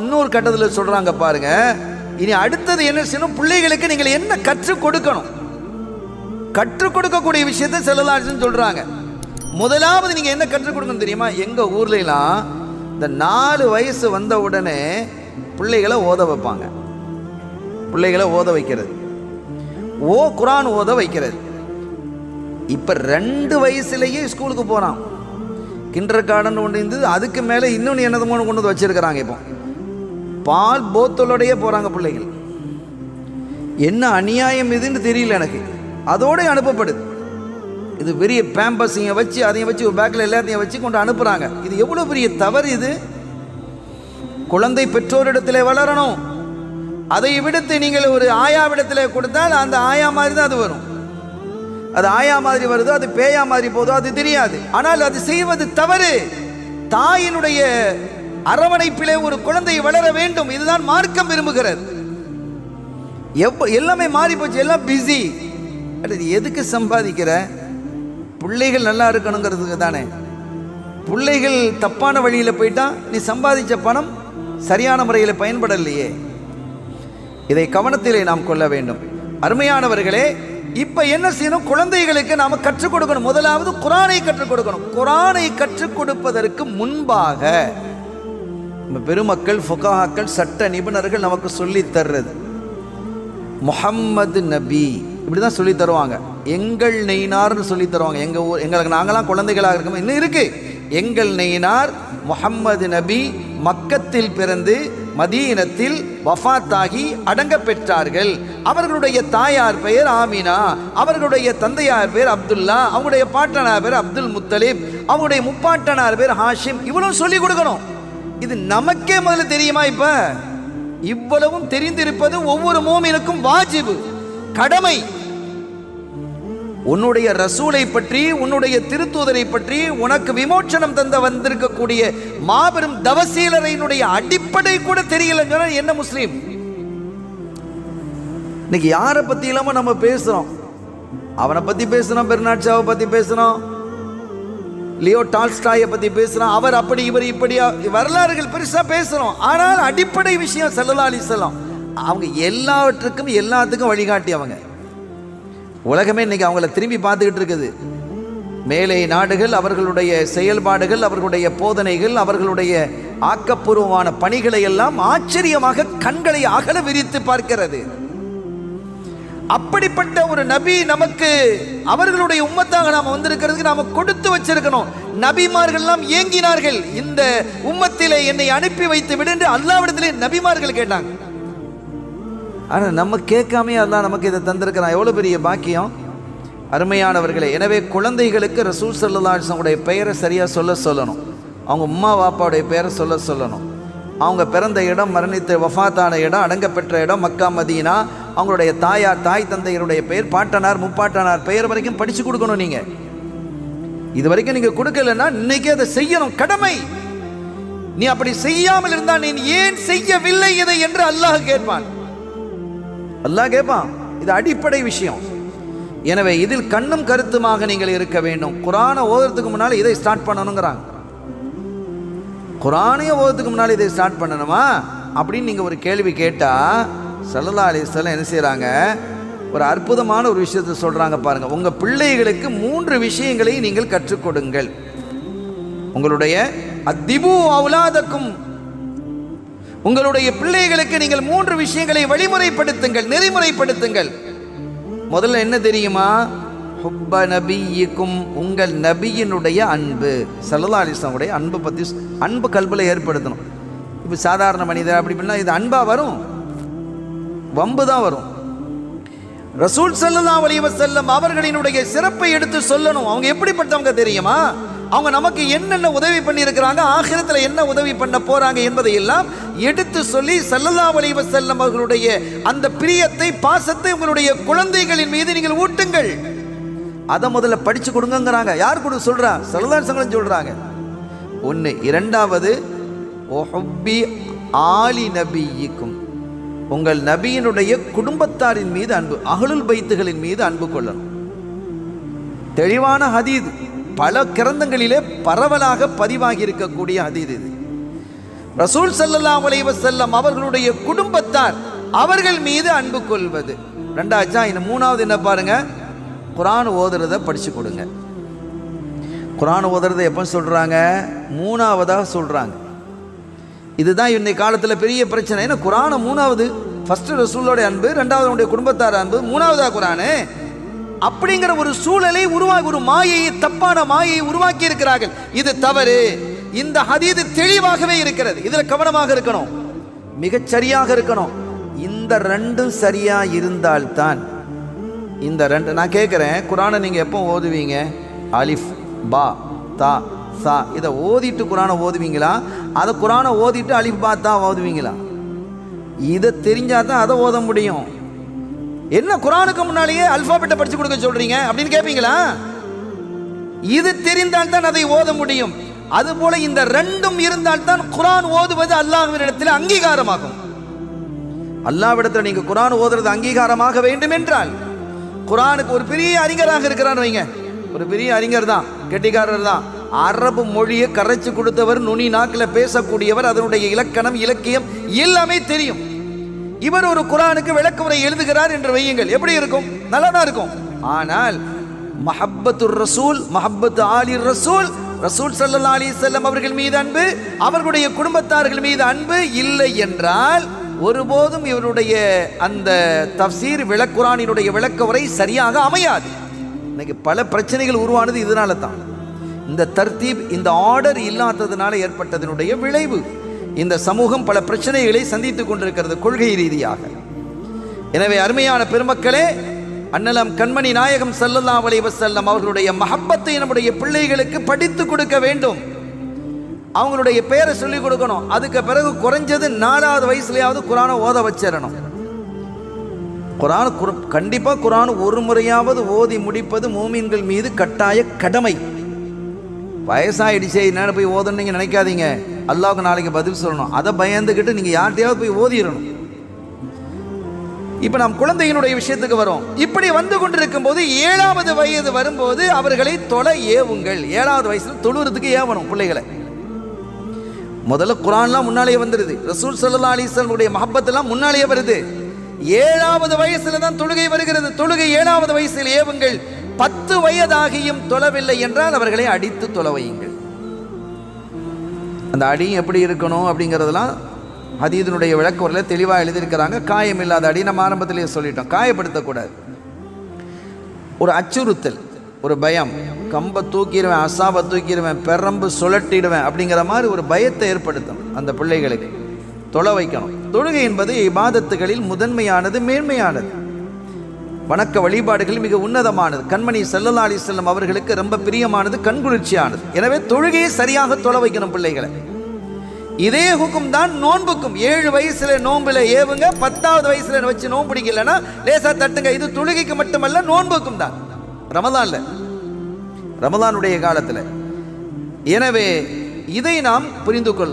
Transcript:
இன்னொரு கட்டத்தில் சொல்றாங்க பாருங்க, இனி அடுத்தது என்ன செய்யணும், பிள்ளைகளுக்கு நீங்கள் என்ன கற்றுக் கொடுக்கணும், கற்றுக் கொடுக்கக்கூடிய விஷயத்தை ஸல்லல்லாஹு சொல்றாங்க. முதலாவது நீங்க என்ன கற்றுக் கொடுக்கணும் தெரியுமா? எங்க ஊர்ல எல்லாம் இந்த 4 வயசு வந்த உடனே பிள்ளைகளை ஓத வைப்பாங்க. பிள்ளைகளை ஓத வைக்கிறது, குர்ஆன் ஓத வைக்கிறது. இப்ப 2 வயசுலயே ஸ்கூலுக்கு போறான். கிண்டர் கார்டன் ஒன்று இருந்தது, அதுக்கு மேலே இன்னொன்று என்னது கொண்டு வந்து வச்சிருக்கிறாங்க. இப்போ பால் போத்தலோடையே போகிறாங்க பிள்ளைகள். என்ன அநியாயம் இதுன்னு தெரியல எனக்கு. அதோடு அனுப்பப்படுது. இது பெரிய பேம்பஸையும் வச்சு அதையும் வச்சு ஒரு பேக்கில் எல்லாத்தையும் வச்சு கொண்டு அனுப்புகிறாங்க. இது எவ்வளோ பெரிய தவறு இது. குழந்தை பெற்றோரிடத்தில் வளரணும். அதை விடுத்து நீங்கள் ஒரு ஆயாவிடத்தில் கொடுத்தால் அந்த ஆயா மாதிரி தான் அது வரும். அது ஆயா மாதிரி வருதோ, அது பேயா மாதிரி போதோ அது தெரியாது. ஆனால் அது செய்வது தவறு. தாயினுடைய அரவணைப்பிலே ஒரு குழந்தை வளர வேண்டும். இதுதான் மார்க்கம் விரும்புகிறது. எல்லாமே மாறி போச்சு, எல்லாம் பிஸி. எதுக்கு சம்பாதிக்கிற? பிள்ளைகள் நல்லா இருக்கணுங்கிறதுக்கு தானே. பிள்ளைகள் தப்பான வழியில் போயிட்டா நீ சம்பாதிச்ச பணம் சரியான முறையில் பயன்படலையே. இதை கவனத்திலே நாம் கொள்ள வேண்டும். அருமையானவர்களே, இப்ப என்ன செய்யணும்? குழந்தைகளுக்கு நாம கற்றுக் கொடுக்கணும். முதலாவது குர்ஆனை கற்றுக் கொடுக்கணும். குர்ஆனை கற்றுக் கொடுப்பதற்கு முன்பாக பெருமக்கள், ஃபுகாஹாக்கள், சட்ட நிபுணர்கள் நமக்கு சொல்லி தர்றது முஹம்மது நபி இப்படிதான் சொல்லி தருவாங்க. எங்கள் நெய்னார்னு சொல்லி தருவாங்க. எங்க ஊர், எங்களுக்கு நாங்களாம் குழந்தைகளாக இருக்கோம், இன்னும் இருக்கு. எங்கள் நெய்னார் முஹம்மது நபி மக்கத்தில் பிறந்து மதீனத்தில் வஃபாத்தாகி அடங்க பெற்றார்கள். அவர்களுடைய தாயார் பெயர் ஆமினா, அவர்களுடைய தந்தையார் பேர் அப்துல்லா, அவங்களுடைய பாட்டனார் பேர் அப்துல் முத்தலிப், அவங்களுடைய முப்பாட்டனார் பேர் ஹாஷிம். இவ்வளவு சொல்லிக் கொடுக்கணும். இது நமக்கே முதல்ல தெரியுமா? இப்ப இவ்வளவும் தெரிந்திருப்பது ஒவ்வொரு மூமினுக்கும் வாஜிபு, கடமை. உன்னுடைய ரசூலை பற்றி, உன்னுடைய திருத்தூதரை பற்றி, உனக்கு விமோச்சனம் தந்த வந்திருக்கக்கூடிய மாபெரும் தவசீலரையினுடைய அடிப்படை கூட தெரியலங்க. என்ன முஸ்லீம்? இன்னைக்கு யாரை பத்தி இல்லாம நம்ம பேசுறோம்? அவனை பத்தி பேசுறோம், பெர்னாட் ஷாவை பத்தி பேசுறோம், லியோ டால்ஸ்டாயை பத்தி பேசுறோம், அவர் அப்படி இவர் இப்படி வரலாறுகள் பெருசா பேசுறோம். ஆனால் அடிப்படை விஷயம் ஸல்லல்லாஹு அலைஹி வஸல்லம் அவங்க எல்லாவற்றுக்கும் எல்லாத்துக்கும் வழிகாட்டி. அவங்க உலகமே இன்னைக்கு அவங்கள திரும்பி பார்த்துக்கிட்டு இருக்குது. மேலை நாடுகள் அவர்களுடைய செயல்பாடுகள், அவர்களுடைய போதனைகள், அவர்களுடைய ஆக்கப்பூர்வமான பணிகளை எல்லாம் ஆச்சரியமாக கண்களை அகல விரித்து பார்க்கிறது. அப்படிப்பட்ட ஒரு நபி நமக்கு, அவர்களுடைய உம்மத்தாக நாம் வந்திருக்கிறதுக்கு நாம கொடுத்து வச்சிருக்கணும். நபிமார்கள் எல்லாம் ஏங்கினார்கள், இந்த உம்மத்திலே என்னை அனுப்பி வைத்து விடு என்று அல்லாஹ்விடத்திலே நபிமார்கள் கேட்டாங்க. ஆனா நம்ம கேட்காமே அல்லாஹ் நமக்கு இதை தந்திருக்கிறான். எவ்வளவு பெரிய பாக்கியம். அருமையானவர்களே, எனவே குழந்தைகளுக்கு ரசூல் ஸல்லல்லாஹு அலைஹி வஸல்லம் பெயரை சரியா சொல்லணும். அவங்க உம்மா வாப்பாவுடைய பெயரை சொல்லணும். அவங்க பிறந்த இடம், மரணித்த வஃபாத்தான இடம், அடங்க பெற்ற இடம் மக்கா மதீனா, அவங்களுடைய தாயார் தாய் தந்தையருடைய பெயர், பாட்டனார் முப்பாட்டனார் பெயர் வரைக்கும் படிச்சு கொடுக்கணும். நீங்க இது வரைக்கும் நீங்க கொடுக்கலன்னா இன்னைக்கு அதை செய்யணும், கடமை. நீ அப்படி செய்யாமல் இருந்தால் நீ ஏன் செய்யவில்லை இதை என்று அல்லாஹ் கேட்பான். அல்லாஹ் கேட்பான். இது அடிப்படை விஷயம். எனவே இதில் கண்ணும் கருத்துமாக நீங்கள் இருக்க வேண்டும். குர்ஆனை ஓதுறதுக்கு முன்னால் இதை ஸ்டார்ட் பண்ணணுங்கிறாங்க. குர்ஆனையே ஓதுறதுக்கு முன்னால் இதை ஸ்டார்ட் பண்ணணுமா அப்படின்னு நீங்க ஒரு கேள்வி கேட்டா ஸல்லல்லாஹு அலைஹி வஸல்லம் என்ன செய்றாங்க? ஒரு அற்புதமான ஒரு விஷயத்தை சொல்றாங்க பாருங்க. உங்க பிள்ளைகளுக்கு 3 விஷயங்களை நீங்கள் கற்றுக் கொடுங்கள். உங்களுடைய அத்திபு அவுலாதக்கும், உங்களுடைய பிள்ளைகளுக்கு நீங்கள் 3 விஷயங்களை வழிமுறைப்படுத்துங்கள், நெறிமுறைப்படுத்துங்கள். முதல்ல என்ன தெரியுமா? ஹுப்ப நபியிக்கும், உங்கள் நபியினுடைய அன்பு. ஸல்லல்லாஹு அலைஹி வஸல்லம் உடைய அன்பு பத்தி, அன்பு கல்புல ஏற்படுத்தணும். இப்போ சாதாரண மனிதர் அப்படி பண்ணா இது அன்பா வரும்? வம்பு தான் வரும். ரசூல் ஸல்லல்லாஹு அலைஹி வஸல்லம் அவர்களினுடைய சிறப்பை எடுத்து சொல்லணும். அவங்க எப்படிப்பட்டவங்க தெரியுமா? அவங்க நமக்கு என்னென்ன உதவி பண்ணி இருக்கிறாங்க, ஆகிரத்தில் என்ன உதவி பண்ண போறாங்க என்பதை எல்லாம் எடுத்து சொல்லி ஸல்லல்லாஹு அலைஹி வஸல்லம் அவர்களுடைய அந்த பிரியத்தை, பாசத்தை உங்களுடைய குழந்தைகளின் மீது நீங்கள் ஊட்டுங்கள். அதை முதல்ல படிச்சு கொடுங்கிறாங்க. யார் கூட சொல்றா? ஸல்லல்லாஹு அலைஹி வஸல்லம் சொல்றாங்க. ஒன்று. இரண்டாவது, ஒஹுப்பி ஆலி நபியிக்கும், உங்கள் நபியினுடைய குடும்பத்தாரின் மீது அன்பு, அஹ்லுல் பைத்துகளின் மீது அன்பு கொள்ளணும். தெளிவான ஹதீஸ், பல கிரந்தங்களிலே பரவலாக பதிவாகி இருக்கக்கூடிய ஹதீஸ் இது. ரசூல் ஸல்லல்லாஹு அலைஹி வஸல்லம் அவர்களுடைய குடும்பத்தார் அவர்கள் மீது அன்பு கொள்வது. ரெண்டாச்சா. இன்னும் மூணாவது என்ன பாருங்க, குர்ஆன் ஓதுறத படிச்சு கொடுங்க. குர்ஆன் ஓதுறத எப்போ சொல்றாங்க? மூணாவதாக சொல்றாங்க. இதுதான் இன்னைக்கு காலத்தில் பெரிய பிரச்சனை. ஏன்னா குர்ஆன் மூணாவது, ஃபர்ஸ்ட் ரசூலோட அன்பு, ரெண்டாவது அவனுடைய குடும்பத்தார் அன்பு, மூணாவதா குர்ஆன். அப்படிங்கிற ஒரு சூழலை உருவாக்கி, ஒரு மாயையை, தப்பான மாயையை உருவாக்கி இருக்கிறார்கள். இது தவறு. இந்த ஹதீஸ் தெளிவாகவே இருக்கிறது. இதில் கவனமாக இருக்கணும், மிகச் சரியாக இருக்கணும். இந்த ரெண்டும் சரியா இருந்தால்தான், இந்த ரெண்டு நான் கேட்குறேன், குர்ஆனை நீங்கள் எப்போ ஓதுவீங்க? அலிஃப் பா தா சா இதை ஓதிட்டு குர்ஆனை ஓதுவீங்களா? அதை குர்ஆனை ஓதிட்டு அலிஃப் பா தா ஓதுவீங்களா? இதை தெரிஞ்சால் தான் அதை ஓத முடியும். என்ன குர்ஆனுக்கு முன்னாலேயே அல்பாபெட்டை படிச்சு கொடுக்க சொல்றீங்க அப்படின்னு கேட்பீங்களா? இது தெரிந்தால் தான் அதை ஓத முடியும். அதுபோல இந்த ரெண்டும் இருந்தால் தான் குர்ஆன் ஓதுவது அல்லாஹ்விடத்தில் அங்கீகாரமாகும். அல்லாஹ்விடத்தில் நீங்க குர்ஆன் ஓதுறது அங்கீகாரமாக வேண்டும் என்றால், குர்ஆனுக்கு ஒரு பெரிய அறிஞராக இருக்கிறான்னு வைங்க, ஒரு பெரிய அறிஞர் தான், கெட்டிக்காரர் தான், அரபு மொழியை கரைச்சு கொடுத்தவர், நுனி நாக்கில் பேசக்கூடியவர், அதனுடைய இலக்கணம் இலக்கியம் எல்லாமே தெரியும். இவர் ஒரு குர்ஆனுக்கு விளக்க உரை எழுதுகிறார் என்று வையுங்கள், எப்படி இருக்கும்? நல்லா தான் இருக்கும். ஆனால் மஹப்பத்துர் ரசூல், மஹப்பத்து ஆலி ரசூல், ரசூல் ஸல்லல்லாஹு அலைஹி வஸல்லம் அவர்கள் மீது அன்பு, அவர்களுடைய குடும்பத்தார்கள் மீது அன்பு இல்லை என்றால் ஒருபோதும் இவருடைய அந்த தஃசீர் குர்ஆனினுடைய விளக்க உரை சரியாக அமையாது. இன்னைக்கு பல பிரச்சனைகள் உருவானது இதனால தான். இந்த தர்தீப், இந்த ஆர்டர் இல்லாததுனால ஏற்பட்டதனுடைய விளைவு. இந்த சமூகம் பல பிரச்சனைகளை சந்தித்துக் கொண்டிருக்கிறது கொள்கை ரீதியாக. எனவே அருமையான பெருமக்களே, அன்னலம் கண்மணி நாயகம் ஸல்லல்லாஹு அலைஹி வஸல்லம் அவர்களுடைய மஹப்பத்தை நம்முடைய பிள்ளைகளுக்கு படித்து கொடுக்க வேண்டும். அவங்களுடைய பேரை சொல்லிக் கொடுக்கணும். அதுக்கு பிறகு குறைஞ்சது 4வது வயசுலயாவது குர்ஆனை ஓத வச்சிடணும். கண்டிப்பாக குர்ஆன் ஒரு முறையாவது ஓதி முடிப்பது மூமின்கள் மீது கட்டாய கடமை. வயசாயிடுச்சே என்ன போய் ஓதணும் நீங்கள் நினைக்காதீங்க. அல்லாஹ்வுக்கு நாளைக்கு பதில் சொல்லணும், அதை பயந்துக்கிட்டு நீங்கள் யார்கிட்டையாவது போய் ஓதிடணும். இப்போ நாம் குழந்தையினுடைய விஷயத்துக்கு வரோம். இப்படி வந்து கொண்டிருக்கும் போது 7வது வயது வரும்போது அவர்களை தொலை ஏவுங்கள். 7வது வயசுல தொழுறதுக்கு ஏவணும் பிள்ளைகளை. முதல்ல குர்ஆன்லாம் முன்னாலேயே வந்துடுது. ரசூல் ஸல்லல்லாஹு அலைஹி வஸல்லம் உடைய மஹப்பத்தெல்லாம் முன்னாலேயே வருது. 7வது வயசுல தான் தொழுகை வருகிறது. தொழுகை 7வது வயசில் ஏவுங்கள். 10 வயதாகியும் தொழவில்லை என்றால் அவர்களை அடித்து தொலைவையுங்கள். அந்த அடி எப்படி இருக்கணும் அப்படிங்கிறதெல்லாம் ஹதீஸினுடைய விளக்க உரையில் தெளிவாக எழுதியிருக்கிறாங்க. காயம் இல்லாத அடி நம்ம ஆரம்பத்திலேயே சொல்லிட்டோம். காயப்படுத்தக்கூடாது. ஒரு அச்சுறுத்தல், ஒரு பயம், கம்பை தூக்கிடுவேன், அசாபை தூக்கிடுவேன், பெரம்பு சுழட்டிடுவேன் அப்படிங்கிற மாதிரி ஒரு பயத்தை ஏற்படுத்தணும். அந்த பிள்ளைகளுக்கு தொலை வைக்கணும். தொழுகை என்பது இபாதத்துகளில் முதன்மையானது, மேன்மையானது, வணக்க வழிபாடுகள் மிக உன்னதமானது. கண்மணி ஸல்லல்லாஹு அலைஹி வஸல்லம் அவர்களுக்கு ரொம்ப பிரியமானது, கண்குளிர்ச்சியானது. எனவே தொழுகையை சரியாக தொலை வைக்கணும் பிள்ளைகளை. இதே ஹுக்கும் தான் நோன்புக்கும். 7 வயசுல நோன்புல ஏவுங்க, 10வது வயசுல வச்சு நோன்பு பிடிக்கலன்னா லேசா தட்டுங்க. இது தொழுகைக்கு மட்டுமல்ல, நோன்புக்கும் தான், ரமலான்ல, ரமலானுடைய காலத்தில். எனவே இதை நாம் புரிந்து கொள்ளலாம்.